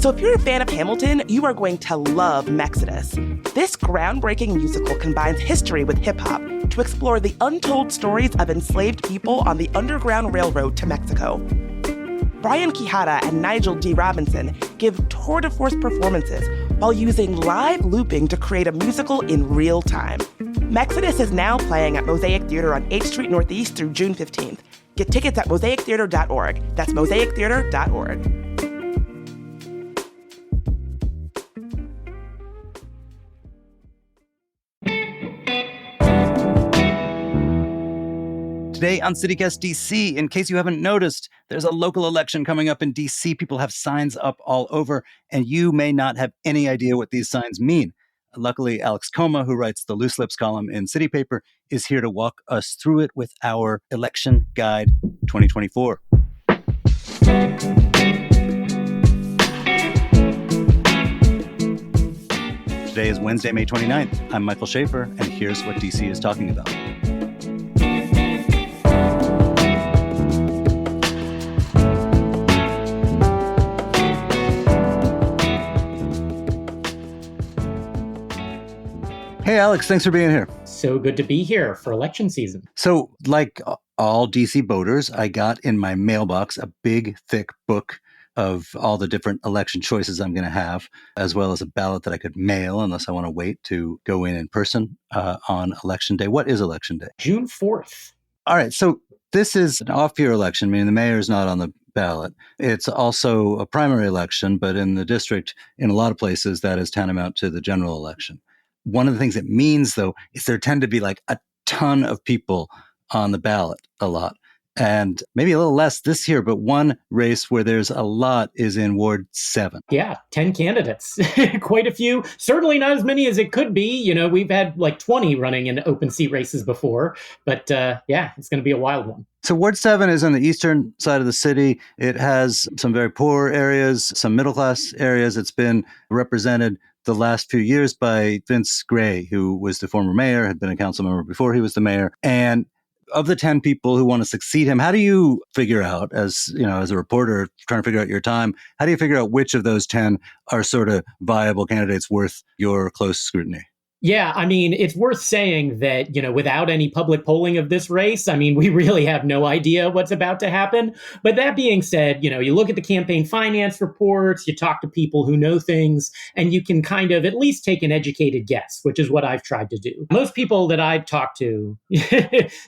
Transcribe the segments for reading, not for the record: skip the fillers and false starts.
So if you're a fan of Hamilton, you are going to love Mexodus. This groundbreaking musical combines history with hip-hop to explore the untold stories of enslaved people on the Underground Railroad to Mexico. Brian Quijada and Nigel D. Robinson give tour de force performances while using live looping to create a musical in real time. Mexodus is now playing at Mosaic Theater on 8th Street Northeast through June 15th. Get tickets at mosaictheater.org. That's mosaictheater.org. Today on CityCast DC, in case you haven't noticed, there's a local election coming up in DC. People have signs up all over, and you may not have any idea what these signs mean. Luckily, Alex Koma, who writes the Loose Lips column in City Paper, is here to walk us through it with our Election Guide 2024. Today is Wednesday, May 29th. I'm Michael Schaefer, and here's what DC is talking about. Hey, Alex, thanks for being here. So good to be here for election season. So, like all DC voters, I got in my mailbox a big, thick book of all the different election choices I'm going to have, as well as a ballot that I could mail unless I want to wait to go in person on Election Day. What is Election Day? June 4th. All right. So this is an off-year election, meaning the mayor is not on the ballot. It's also a primary election, but in the district, in a lot of places, that is tantamount to the general election. One of the things it means, though, is there tend to be like a ton of people on the ballot a lot. And maybe a little less this year, but one race where there's a lot is in Ward 7. Yeah, 10 candidates. Quite a few. Certainly not as many as it could be. You know, we've had like 20 running in open seat races before. But yeah, it's going to be a wild one. So Ward 7 is on the eastern side of the city. It has some very poor areas, some middle-class areas. It's been represented the last few years by Vince Gray, who was the former mayor, had been a council member before he was the mayor. And of the 10 people who want to succeed him, how do you figure out, as you know, as a reporter trying to figure out your time, how do you figure out which of those 10 are sort of viable candidates worth your close scrutiny? Yeah, I mean, it's worth saying that, you know, without any public polling of this race, I mean, we really have no idea what's about to happen. But that being said, you know, you look at the campaign finance reports, you talk to people who know things, and you can kind of at least take an educated guess, which is what I've tried to do. Most people that I've talked to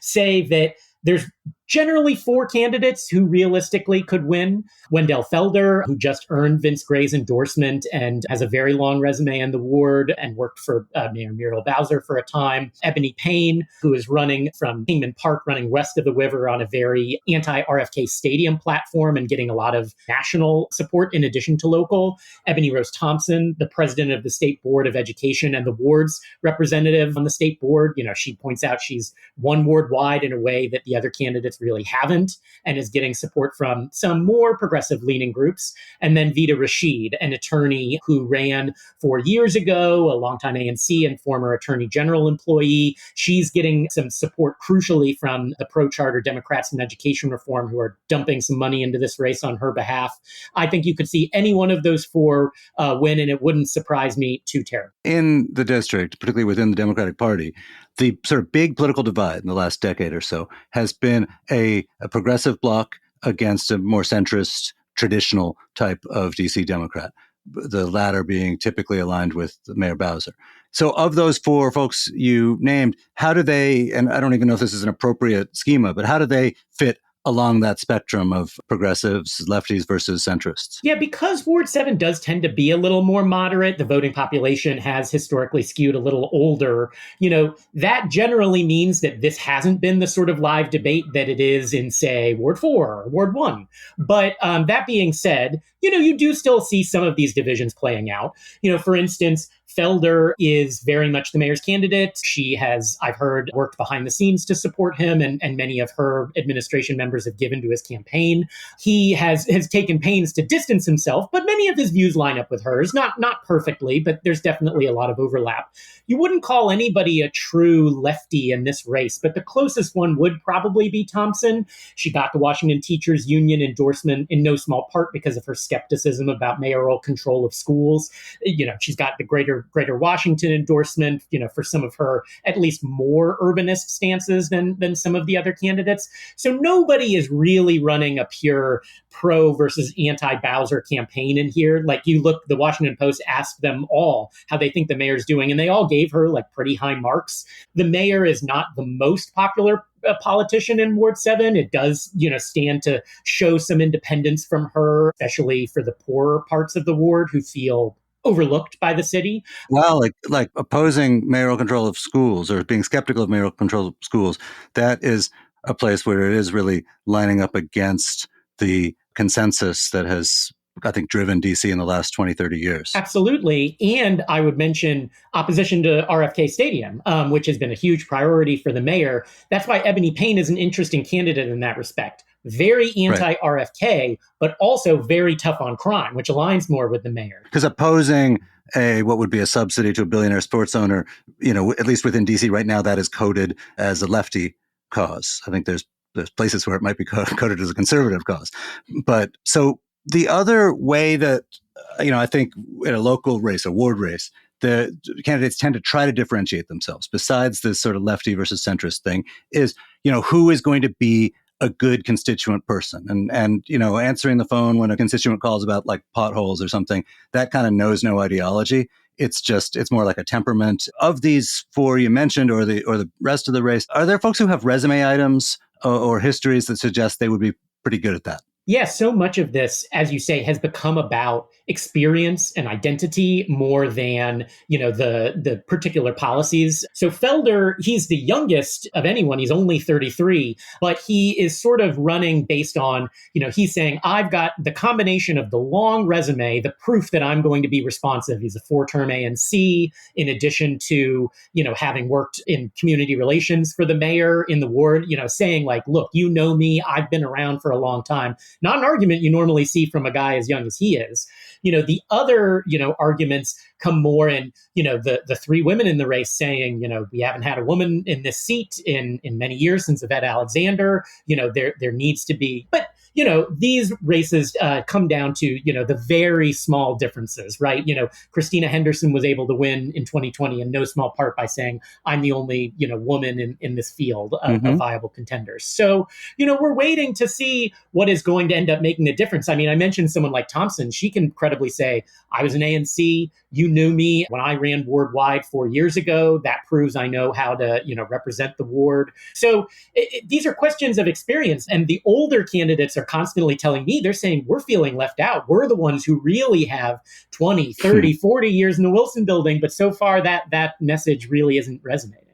say that there's generally 4 candidates who realistically could win. Wendell Felder, who just earned Vince Gray's endorsement and has a very long resume in the ward and worked for Mayor Muriel Bowser for a time. Ebony Payne, who is running from Kingman Park, running west of the river on a very anti-RFK stadium platform and getting a lot of national support in addition to local. Ebony Rose Thompson, the president of the State Board of Education and the ward's representative on the state board. You know, she points out she's one ward wide in a way that the other candidates really haven't, and is getting support from some more progressive leaning groups. And then Vita Rashid, an attorney who ran 4 years ago, a longtime ANC and former attorney general employee. She's getting some support crucially from the pro-charter Democrats in education reform who are dumping some money into this race on her behalf. I think you could see any one of those 4 win, and it wouldn't surprise me too terribly. In the district, particularly within the Democratic Party, the sort of big political divide in the last decade or so has been a progressive bloc against a more centrist, traditional type of DC Democrat, the latter being typically aligned with Mayor Bowser. So of those 4 folks you named, how do they, and I don't even know if this is an appropriate schema, but how do they fit along that spectrum of progressives, lefties versus centrists? Yeah, because Ward 7 does tend to be a little more moderate, the voting population has historically skewed a little older. You know, that generally means that this hasn't been the sort of live debate that it is in, say, Ward 4 or Ward 1. But that being said, you know, you do still see some of these divisions playing out. You know, for instance, Felder is very much the mayor's candidate. She has, I've heard, worked behind the scenes to support him, and many of her administration members have given to his campaign. He has taken pains to distance himself, but many of his views line up with hers. Not perfectly, but there's definitely a lot of overlap. You wouldn't call anybody a true lefty in this race, but the closest one would probably be Thompson. She got the Washington Teachers Union endorsement in no small part because of her skepticism about mayoral control of schools. She's got the Greater Washington endorsement, for some of her at least more urbanist stances than some of the other candidates. So nobody is really running a pure pro versus anti-Bowser campaign in here. Like, you look, the Washington Post asked them all how they think the mayor's doing, and they all gave her like pretty high marks. The mayor is not the most popular politician in Ward 7. It does, stand to show some independence from her, especially for the poorer parts of the ward who feel overlooked by the city. Well, like opposing mayoral control of schools or being skeptical of mayoral control of schools, that is a place where it is really lining up against the consensus that has, I think, driven DC in the last 20, 30 years. Absolutely. And I would mention opposition to RFK Stadium, which has been a huge priority for the mayor. That's why Ebony Payne is an interesting candidate in that respect. Very anti-RFK, but also very tough on crime, which aligns more with the mayor. Because opposing what would be a subsidy to a billionaire sports owner, at least within DC right now, that is coded as a lefty cause. I think there's places where it might be coded as a conservative cause. But so the other way that, I think in a local race, a ward race, the candidates tend to try to differentiate themselves, besides this sort of lefty versus centrist thing, is, who is going to be a good constituent person, and answering the phone when a constituent calls about like potholes or something, that kind of knows no ideology. It's more like a temperament. Of these four you mentioned, or the rest of the race, are there folks who have resume items or histories that suggest they would be pretty good at that? Yeah, so much of this, as you say, has become about experience and identity more than, the particular policies. So Felder, he's the youngest of anyone. He's only 33, but he is sort of running based on, he's saying, I've got the combination of the long resume, the proof that I'm going to be responsive. He's a 4-term ANC, in addition to, having worked in community relations for the mayor in the ward, saying like, look, me, I've been around for a long time. Not an argument you normally see from a guy as young as he is. The other, arguments come more in, the three women in the race saying, we haven't had a woman in this seat in many years since Yvette Alexander. There needs to be, but these races come down to, the very small differences, right? Christina Henderson was able to win in 2020 in no small part by saying, I'm the only, woman in this field of viable contenders. So, we're waiting to see what is going to end up making a difference. I mean, I mentioned someone like Thompson. She can credibly say, I was an ANC. You knew me when I ran ward wide 4 years ago. That proves I know how to, represent the ward. So these are questions of experience. And the older candidates are constantly telling me, they're saying, we're feeling left out. We're the ones who really have 20, 30, 40 years in the Wilson building. But so far that message really isn't resonating.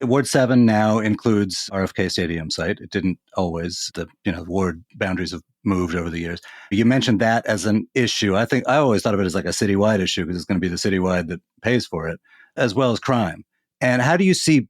Ward 7 now includes RFK Stadium site. It didn't always. The ward boundaries have moved over the years. You mentioned that as an issue. I always thought of it as like a citywide issue, because it's going to be the citywide that pays for it, as well as crime. And how do you see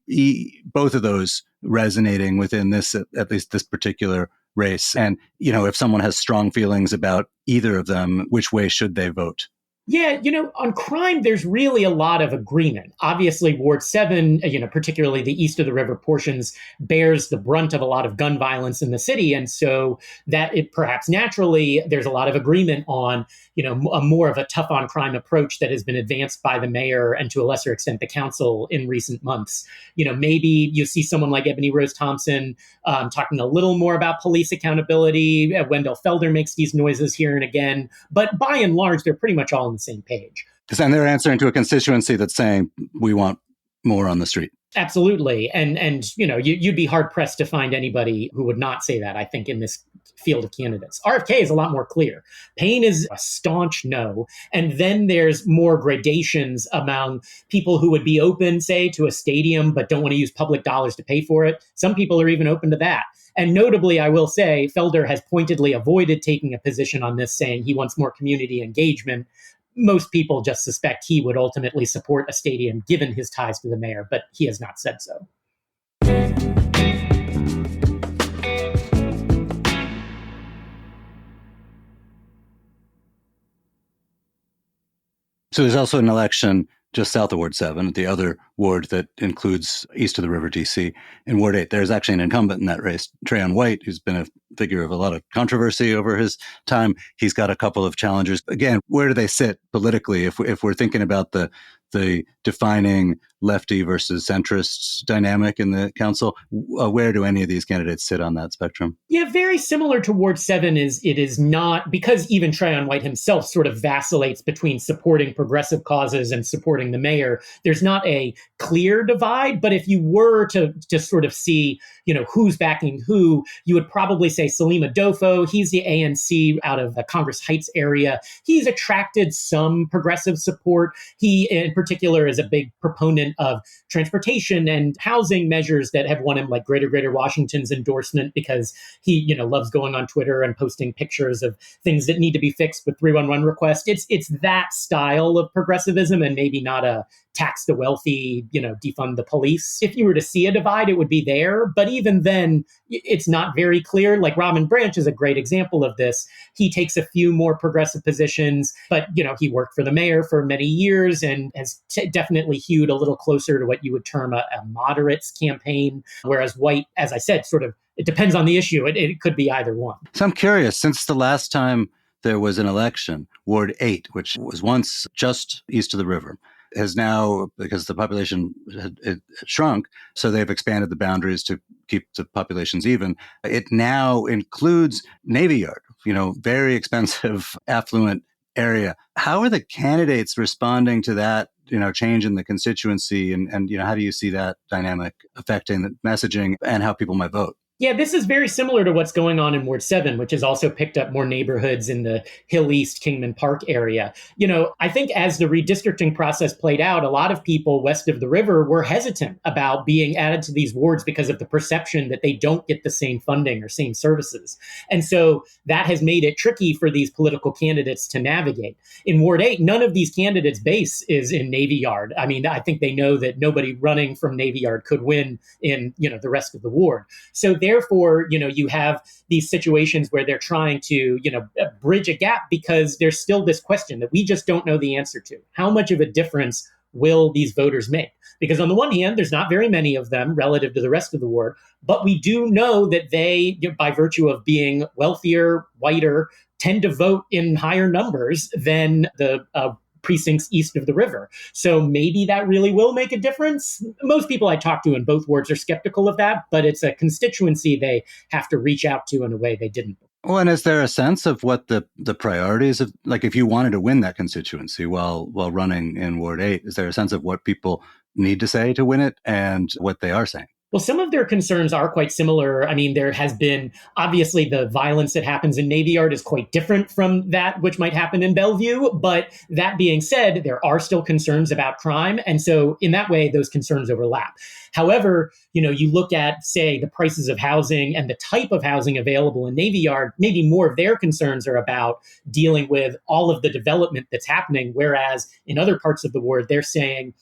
both of those resonating within this, at least this particular race? And, if someone has strong feelings about either of them, which way should they vote? Yeah, on crime, there's really a lot of agreement. Obviously, Ward 7, particularly the east of the river portions, bears the brunt of a lot of gun violence in the city. And so that it perhaps naturally, there's a lot of agreement on, a more of a tough on crime approach that has been advanced by the mayor and to a lesser extent the council in recent months. Maybe you see someone like Ebony Rose Thompson talking a little more about police accountability. Wendell Felder makes these noises here and again. But by and large, they're pretty much all on the same page. And they're answering to a constituency that's saying, we want more on the street. Absolutely. And you'd be hard pressed to find anybody who would not say that, I think, in this field of candidates. RFK is a lot more clear. Payne is a staunch no. And then there's more gradations among people who would be open, say, to a stadium, but don't want to use public dollars to pay for it. Some people are even open to that. And notably, I will say, Felder has pointedly avoided taking a position on this, saying he wants more community engagement. Most people just suspect he would ultimately support a stadium given his ties to the mayor, but he has not said so. So there's also an election just south of Ward 7, the other ward that includes east of the river, DC. In Ward 8, there's actually an incumbent in that race, Trayon White, who's been a figure of a lot of controversy over his time. He's got a couple of challengers. Again, where do they sit politically? If we're thinking about the defining lefty versus centrist dynamic in the council, where do any of these candidates sit on that spectrum? Yeah, very similar to Ward 7 is it is not, because even Trayon White himself sort of vacillates between supporting progressive causes and supporting the mayor. There's not a clear divide, but if you were to just sort of see, who's backing who, you would probably say Salima Dofo. He's the ANC out of the Congress Heights area. He's attracted some progressive support. He, in particular, is a big proponent of transportation and housing measures that have won him like Greater Washington's endorsement, because he, loves going on Twitter and posting pictures of things that need to be fixed with 311 requests. It's that style of progressivism, and maybe not a tax the wealthy, defund the police. If you were to see a divide, it would be there. But even then, it's not very clear. Like Robin Branch is a great example of this. He takes a few more progressive positions, but, he worked for the mayor for many years and has definitely hewed a little closer to what you would term a moderates campaign. Whereas White, as I said, sort of, it depends on the issue. It could be either one. So I'm curious, since the last time there was an election, Ward 8, which was once just east of the river, has now, because the population had shrunk, so they've expanded the boundaries to keep the populations even. It now includes Navy Yard, very expensive, affluent area. How are the candidates responding to that, change in the constituency? And how do you see that dynamic affecting the messaging and how people might vote? Yeah, this is very similar to what's going on in Ward 7, which has also picked up more neighborhoods in the Hill East, Kingman Park area. I think as the redistricting process played out, a lot of people west of the river were hesitant about being added to these wards because of the perception that they don't get the same funding or same services. And so that has made it tricky for these political candidates to navigate. In Ward 8, none of these candidates' base is in Navy Yard. I mean, I think they know that nobody running from Navy Yard could win in, the rest of the ward. So therefore, you have these situations where they're trying to, bridge a gap, because there's still this question that we just don't know the answer to. How much of a difference will these voters make? Because on the one hand, there's not very many of them relative to the rest of the ward, but we do know that they, by virtue of being wealthier, whiter, tend to vote in higher numbers than the precincts east of the river. So maybe that really will make a difference. Most people I talk to in both wards are skeptical of that, but it's a constituency they have to reach out to in a way they didn't. Well, and is there a sense of what the priorities of, like, if you wanted to win that constituency while running in Ward 8, is there a sense of what people need to say to win it and what they are saying? Well, some of their concerns are quite similar. I mean, there has been, obviously, the violence that happens in Navy Yard is quite different from that which might happen in Bellevue. But that being said, there are still concerns about crime. And so in that way, those concerns overlap. However, you look at, say, the prices of housing and the type of housing available in Navy Yard, maybe more of their concerns are about dealing with all of the development that's happening. Whereas in other parts of the ward, they're saying,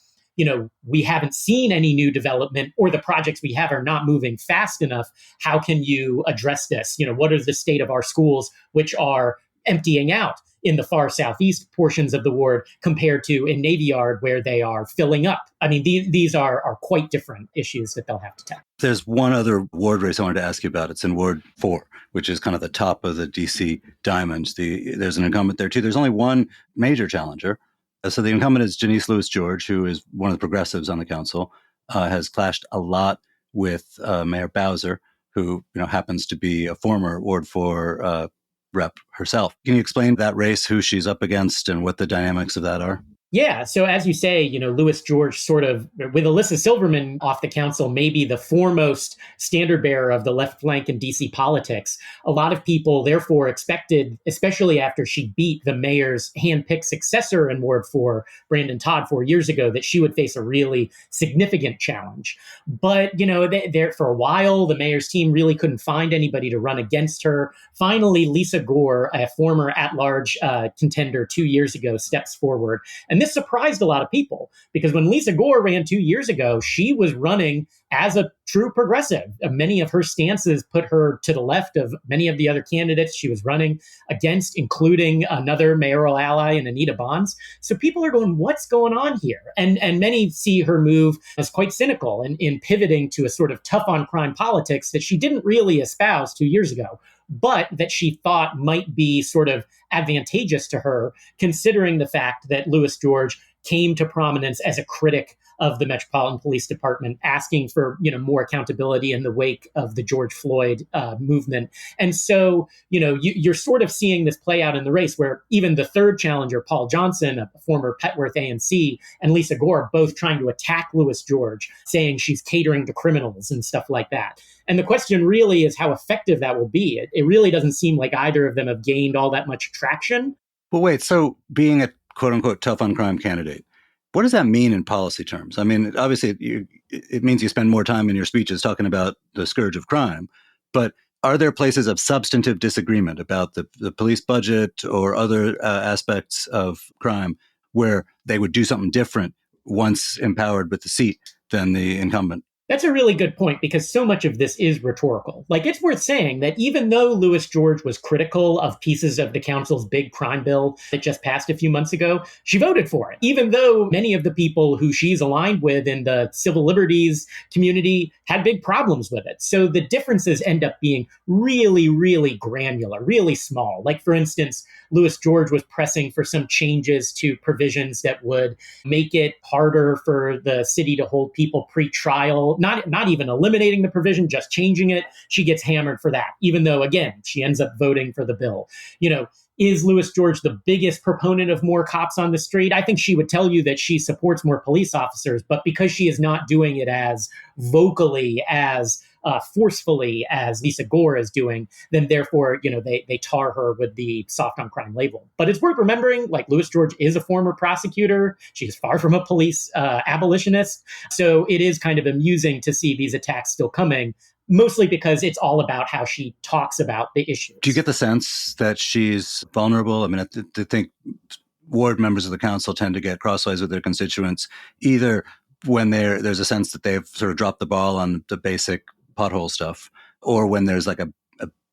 we haven't seen any new development, or the projects we have are not moving fast enough. How can you address this? What is the state of our schools, which are emptying out in the far southeast portions of the ward, compared to in Navy Yard, where they are filling up? I mean, these are quite different issues that they'll have to tackle. There's one other ward race I wanted to ask you about. It's in Ward 4, which is kind of the top of the DC diamond. There's an incumbent there, too. There's only one major challenger. So the incumbent is Janice Lewis George, who is one of the progressives on the council, has clashed a lot with Mayor Bowser, who happens to be a former Ward 4 rep herself. Can you explain that race, who she's up against, and what the dynamics of that are? Yeah. So as you say, Lewis George sort of, with Alyssa Silverman off the council, maybe the foremost standard bearer of the left flank in DC politics. A lot of people therefore expected, especially after she beat the mayor's handpicked successor in Ward 4, Brandon Todd, 4 years ago, that she would face a really significant challenge. But, there for a while, the mayor's team really couldn't find anybody to run against her. Finally, Lisa Gore, a former at-large contender 2 years ago, steps forward. And this surprised a lot of people, because when Lisa Gore ran 2 years ago, she was running as a true progressive. Many of her stances put her to the left of many of the other candidates she was running against, including another mayoral ally in Anita Bonds. So people are going, what's going on here? And many see her move as quite cynical in pivoting to a sort of tough on crime politics that she didn't really espouse 2 years ago. but that she thought might be sort of advantageous to her, considering the fact that Louis George came to prominence as a critic of the Metropolitan Police Department, asking for more accountability in the wake of the George Floyd movement. And so you're sort of seeing this play out in the race, where even the third challenger, Paul Johnson, a former Petworth ANC, and Lisa Gore, both trying to attack Louis George, saying she's catering to criminals and stuff like that. And the question really is how effective that will be. It really doesn't seem like either of them have gained all that much traction. Well, wait, so being a quote unquote tough on crime candidate, what does that mean in policy terms? I mean, obviously, it means you spend more time in your speeches talking about the scourge of crime, but are there places of substantive disagreement about the police budget or other aspects of crime where they would do something different once empowered with the seat than the incumbent? That's a really good point, because so much of this is rhetorical. Like, it's worth saying that even though Louis George was critical of pieces of the council's big crime bill that just passed a few months ago, she voted for it. Even though many of the people who she's aligned with in the civil liberties community had big problems with it. So the differences end up being really, really granular, really small. Like, for instance, Louis George was pressing for some changes to provisions that would make it harder for the city to hold people pre-trial. Not even eliminating the provision, just changing it. She gets hammered for that, even though, again, she ends up voting for the bill. Is Louis George the biggest proponent of more cops on the street? I think she would tell you that she supports more police officers, but because she is not doing it as vocally, as forcefully as Lisa Gore is doing, then therefore, they tar her with the soft on crime label. But it's worth remembering, like, Louis George is a former prosecutor. She's far from a police abolitionist. So it is kind of amusing to see these attacks still coming, mostly because it's all about how she talks about the issues. Do you get the sense that she's vulnerable? I mean, I think ward members of the council tend to get crosswise with their constituents, either when there's a sense that they've sort of dropped the ball on the basic pothole stuff, or when there's like a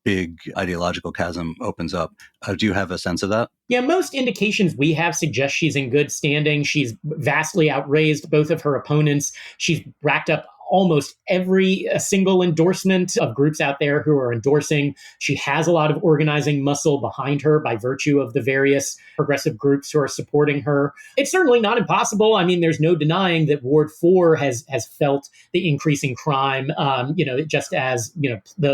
big ideological chasm opens up. Do you have a sense of that? Yeah, most indications we have suggest she's in good standing. She's vastly outraised both of her opponents. She's racked up almost every single endorsement of groups out there who are endorsing. She has a lot of organizing muscle behind her by virtue of the various progressive groups who are supporting her. It's certainly not impossible. I mean, there's no denying that Ward 4 has felt the increasing crime, just as,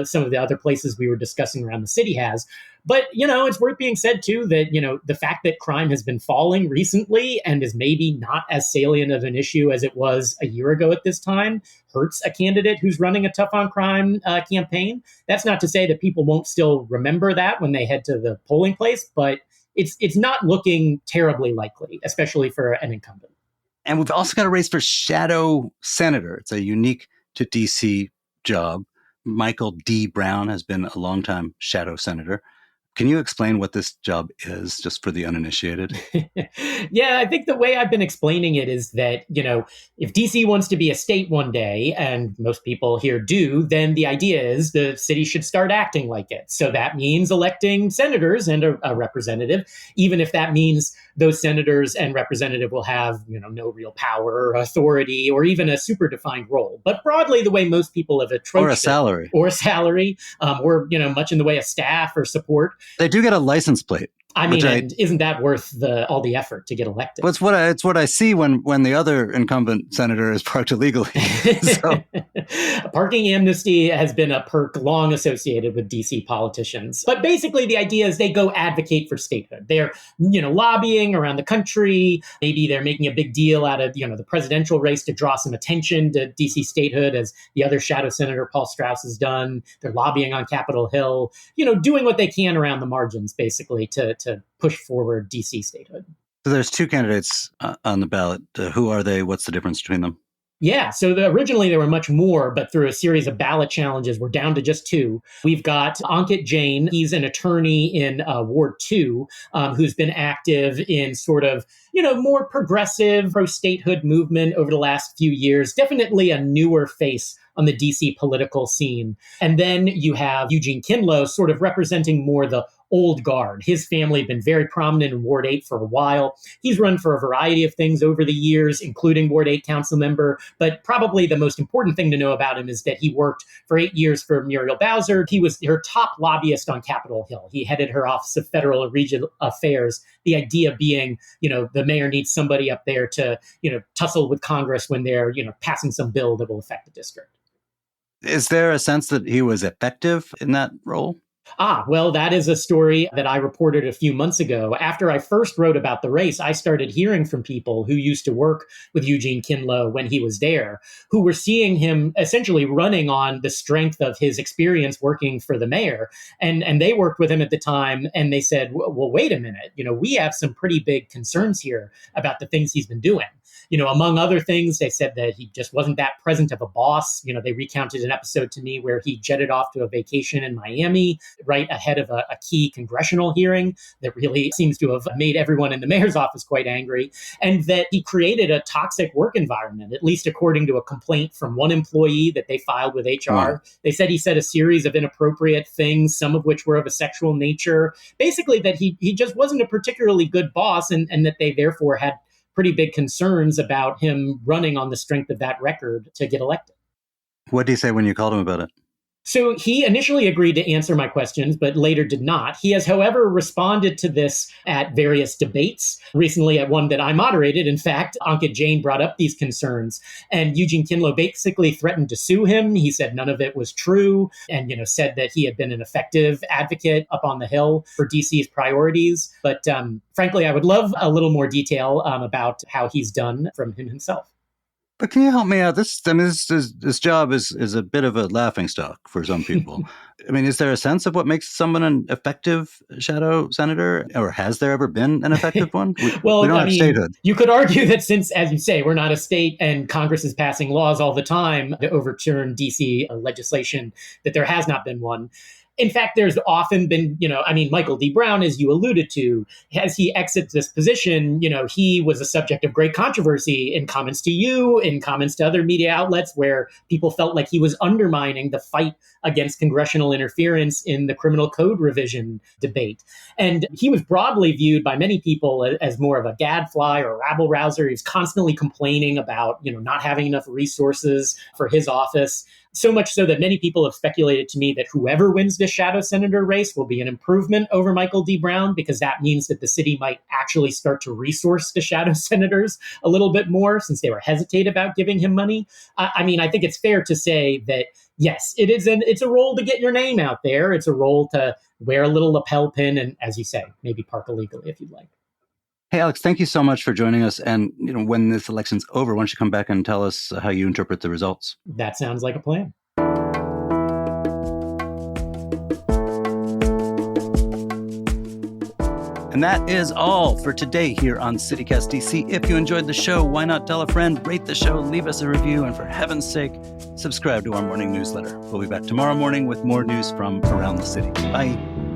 some of the other places we were discussing around the city has. But, it's worth being said, too, that, the fact that crime has been falling recently and is maybe not as salient of an issue as it was a year ago at this time hurts a candidate who's running a tough on crime campaign. That's not to say that people won't still remember that when they head to the polling place, but it's not looking terribly likely, especially for an incumbent. And we've also got a race for shadow senator. It's a unique to DC job. Michael D. Brown has been a longtime shadow senator. Can you explain what this job is, just for the uninitiated? Yeah, I think the way I've been explaining it is that, if DC wants to be a state one day, and most people here do, then the idea is the city should start acting like it. So that means electing senators and a representative, even if that means those senators and representative will have, no real power or authority or even a super defined role. But broadly, the way most people have approached or a salary. Or much in the way of staff or support. They do get a license plate. I mean, isn't that worth all the effort to get elected? Well, it's what I see when the other incumbent senator is parked illegally. So. Parking amnesty has been a perk long associated with DC politicians. But basically, the idea is they go advocate for statehood. They're, lobbying around the country. Maybe they're making a big deal out of, the presidential race to draw some attention to DC statehood, as the other shadow senator, Paul Strauss, has done. They're lobbying on Capitol Hill, doing what they can around the margins, basically, to push forward DC statehood. So there's two candidates on the ballot. Who are they? What's the difference between them? Yeah, so originally there were much more, but through a series of ballot challenges, we're down to just two. We've got Ankit Jain. He's an attorney in Ward 2 who's been active in sort of, more progressive pro-statehood movement over the last few years. Definitely a newer face on the DC political scene. And then you have Eugene Kinlow sort of representing more the old guard. His family had been very prominent in Ward 8 for a while. He's run for a variety of things over the years, including Ward 8 council member. But probably the most important thing to know about him is that he worked for 8 years for Muriel Bowser. He was her top lobbyist on Capitol Hill. He headed her Office of Federal and Regional Affairs. The idea being, the mayor needs somebody up there to, tussle with Congress when they're, passing some bill that will affect the district. Is there a sense that he was effective in that role? Well, that is a story that I reported a few months ago. After I first wrote about the race, I started hearing from people who used to work with Eugene Kinlow when he was there, who were seeing him essentially running on the strength of his experience working for the mayor. And they worked with him at the time, and they said, well, wait a minute, we have some pretty big concerns here about the things he's been doing. Among other things, they said that he just wasn't that present of a boss. They recounted an episode to me where he jetted off to a vacation in Miami right ahead of a key congressional hearing that really seems to have made everyone in the mayor's office quite angry, and that he created a toxic work environment, at least according to a complaint from one employee that they filed with HR. Wow. They said he said a series of inappropriate things, some of which were of a sexual nature, basically that he just wasn't a particularly good boss, and that they therefore had pretty big concerns about him running on the strength of that record to get elected. What did he say when you called him about it? So he initially agreed to answer my questions, but later did not. He has, however, responded to this at various debates. Recently, at one that I moderated, in fact, Ankit Jain brought up these concerns, and Eugene Kinlow basically threatened to sue him. He said none of it was true, and said that he had been an effective advocate up on the Hill for DC's priorities. But frankly, I would love a little more detail about how he's done from him himself. But can you help me out? This job is a bit of a laughingstock for some people. Is there a sense of what makes someone an effective shadow senator, or has there ever been an effective one? We don't have statehood. You could argue that since, as you say, we're not a state and Congress is passing laws all the time to overturn DC legislation, that there has not been one. In fact, there's often been, Michael D. Brown, as you alluded to, as he exits this position, he was a subject of great controversy in comments to you, in comments to other media outlets, where people felt like he was undermining the fight against congressional interference in the criminal code revision debate. And he was broadly viewed by many people as more of a gadfly or a rabble rouser. He was constantly complaining about, not having enough resources for his office. So much so that many people have speculated to me that whoever wins this shadow senator race will be an improvement over Michael D. Brown, because that means that the city might actually start to resource the shadow senators a little bit more, since they were hesitant about giving him money. I think it's fair to say that, yes, it's a role to get your name out there. It's a role to wear a little lapel pin and, as you say, maybe park illegally if you'd like. Hey, Alex, thank you so much for joining us. And, when this election's over, why don't you come back and tell us how you interpret the results? That sounds like a plan. And that is all for today here on CityCast DC. If you enjoyed the show, why not tell a friend, rate the show, leave us a review, and for heaven's sake, subscribe to our morning newsletter. We'll be back tomorrow morning with more news from around the city. Bye.